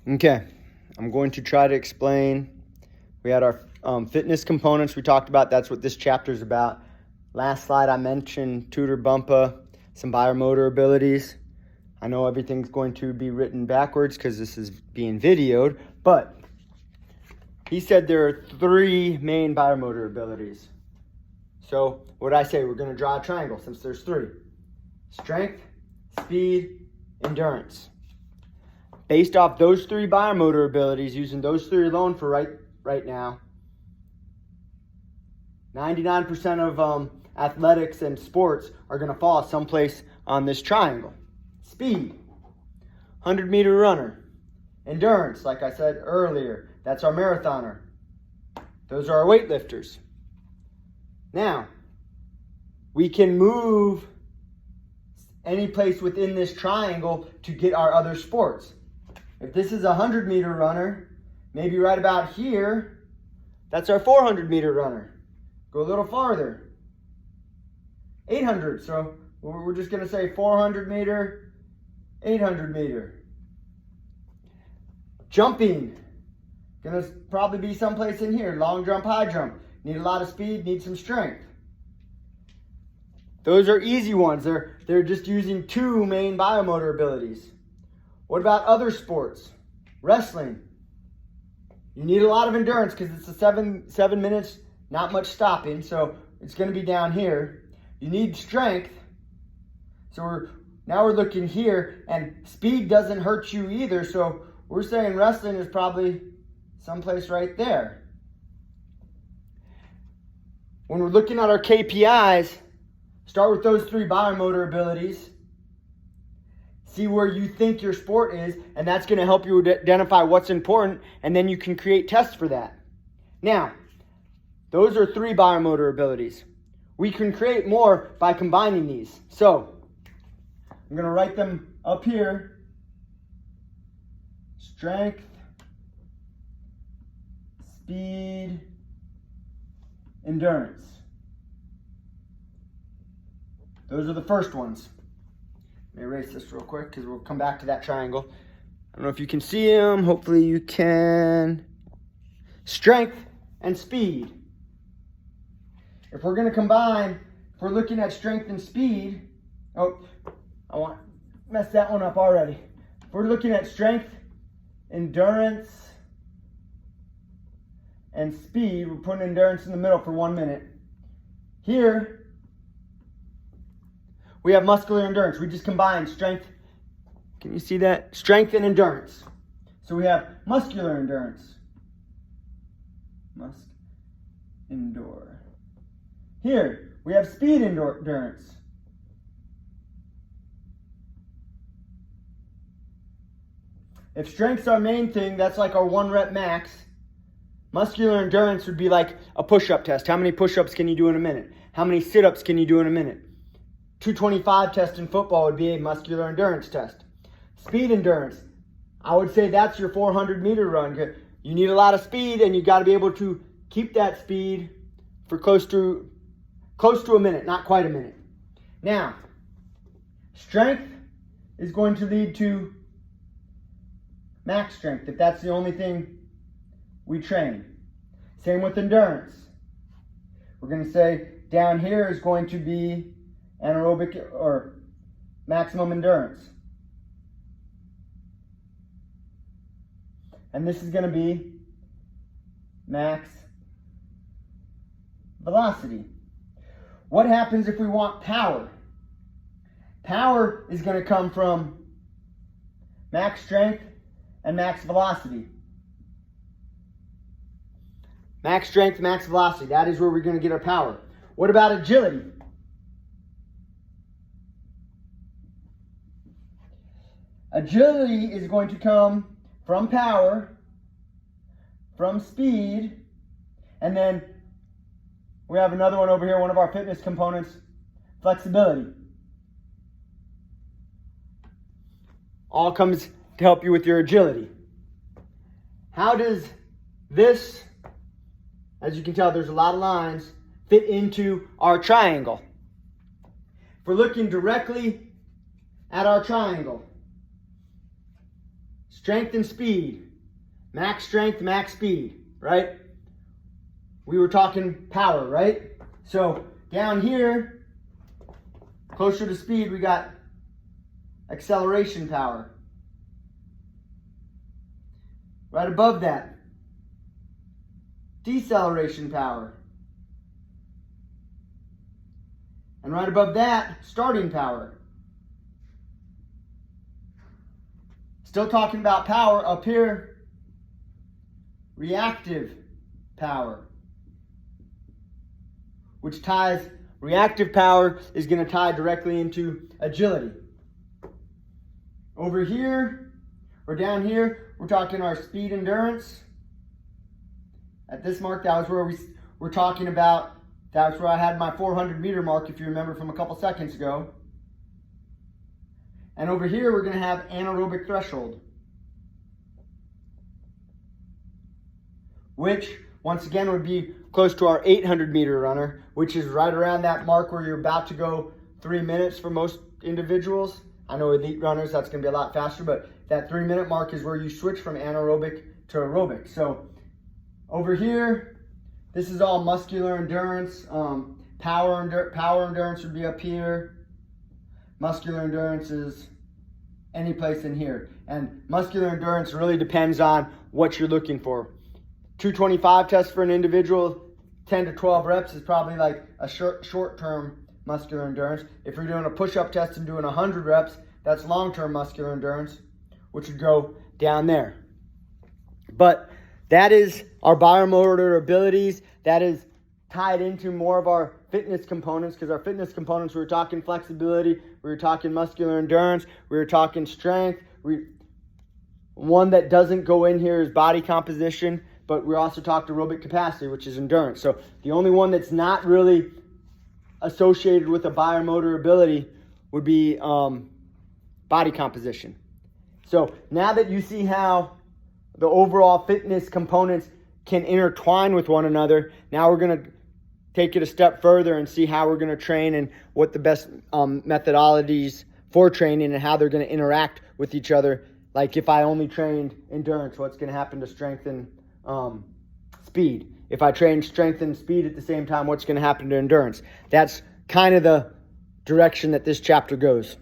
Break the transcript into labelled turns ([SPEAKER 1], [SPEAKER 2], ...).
[SPEAKER 1] Okay, I'm going to try to explain. We had our fitness components we talked about. That's what this chapter is about. Last slide I mentioned tutor bumpa, some biomotor abilities. I know everything's going to be written backwards because this is being videoed, but he said there are three main biomotor abilities. So what did I say? We're going to draw a triangle since there's three. Strength, speed, endurance. Based off those three biomotor abilities, using those three alone for right now, 99% of athletics and sports are going to fall someplace on this triangle. Speed, 100-meter runner. Endurance, like I said earlier, that's our marathoner. Those are our weightlifters. Now, we can move any place within this triangle to get our other sports. If this is a 100-meter runner, maybe right about here, that's our 400-meter runner. Go a little farther. 800, so we're just going to say 400-meter, 800-meter. Jumping, going to probably be someplace in here. Long jump, high jump. Need a lot of speed, need some strength. Those are easy ones. They're just using two main biomotor abilities. What about other sports? Wrestling. You need a lot of endurance because it's a seven minutes, not much stopping, so it's going to be down here. You need strength. So now we're looking here, and speed doesn't hurt you either, so we're saying wrestling is probably someplace right there. When we're looking at our KPIs, start with those three biomotor abilities. See where you think your sport is, and that's going to help you identify what's important, and then you can create tests for that. Now, those are three biomotor abilities. We can create more by combining these. So, I'm going to write them up here. Strength, speed, endurance. Those are the first ones. Let me erase this real quick because we'll come back to that triangle. I don't know if you can see them. Hopefully you can. Strength and speed. If we're going to combine, if we're looking at strength and speed, I messed that one up already. If we're looking at strength, endurance, and speed, we're putting endurance in the middle for 1 minute. Here, we have muscular endurance. We just combined strength. Can you see that? Strength and endurance. So we have muscular endurance. Endure. Here, we have speed endurance. If strength's our main thing, that's like our 1 rep max. Muscular endurance would be like a push-up test. How many push-ups can you do in a minute? How many sit-ups can you do in a minute? 225 test in football would be a muscular endurance test. Speed endurance, I would say that's your 400-meter run. You need a lot of speed, and you got to be able to keep that speed for close to a minute, not quite a minute. Now, strength is going to lead to max strength if that's the only thing we train. Same with endurance. We're going to say down here is going to be anaerobic or maximum endurance. And this is going to be max velocity. What happens if we want power? Power is going to come from max strength and max velocity. Max strength, max velocity. That is where we're going to get our power. What about agility? Agility is going to come from power, from speed, and then we have another one over here, one of our fitness components, flexibility. All comes to help you with your agility. How does this, as you can tell, there's a lot of lines, fit into our triangle? If we're looking directly at our triangle, strength and speed. Max strength, max speed, right? We were talking power, right? So down here, closer to speed, we got acceleration power. Right above that, deceleration power. And right above that, starting power. Still talking about power up here, reactive power, which ties, reactive power is going to tie directly into agility. Over here, or down here, we're talking our speed endurance. At this mark, that was where we're talking about, that's where I had my 400 meter mark, if you remember from a couple seconds ago. And over here, we're going to have anaerobic threshold, which, once again, would be close to our 800 meter runner, which is right around that mark where you're about to go 3 minutes for most individuals. I know elite runners, that's going to be a lot faster, but that 3 minute mark is where you switch from anaerobic to aerobic. So over here, this is all muscular endurance. Power endurance would be up here. Muscular endurance is any place in here. And muscular endurance really depends on what you're looking for. 225 test for an individual, 10 to 12 reps is probably like a short-term muscular endurance. If you're doing a push-up test and doing 100 reps, that's long-term muscular endurance, which would go down there. But that is our biomotor abilities. That is tied into more of our fitness components, because our fitness components, we were talking flexibility, we were talking muscular endurance, we were talking strength. One that doesn't go in here is body composition, but we also talked aerobic capacity, which is endurance. So the only one that's not really associated with a biomotor ability would be body composition. So now that you see how the overall fitness components can intertwine with one another, now we're going to take it a step further and see how we're going to train and what the best methodologies for training and how they're going to interact with each other. Like if I only trained endurance, what's going to happen to strength and speed? If I train strength and speed at the same time, what's going to happen to endurance? That's kind of the direction that this chapter goes.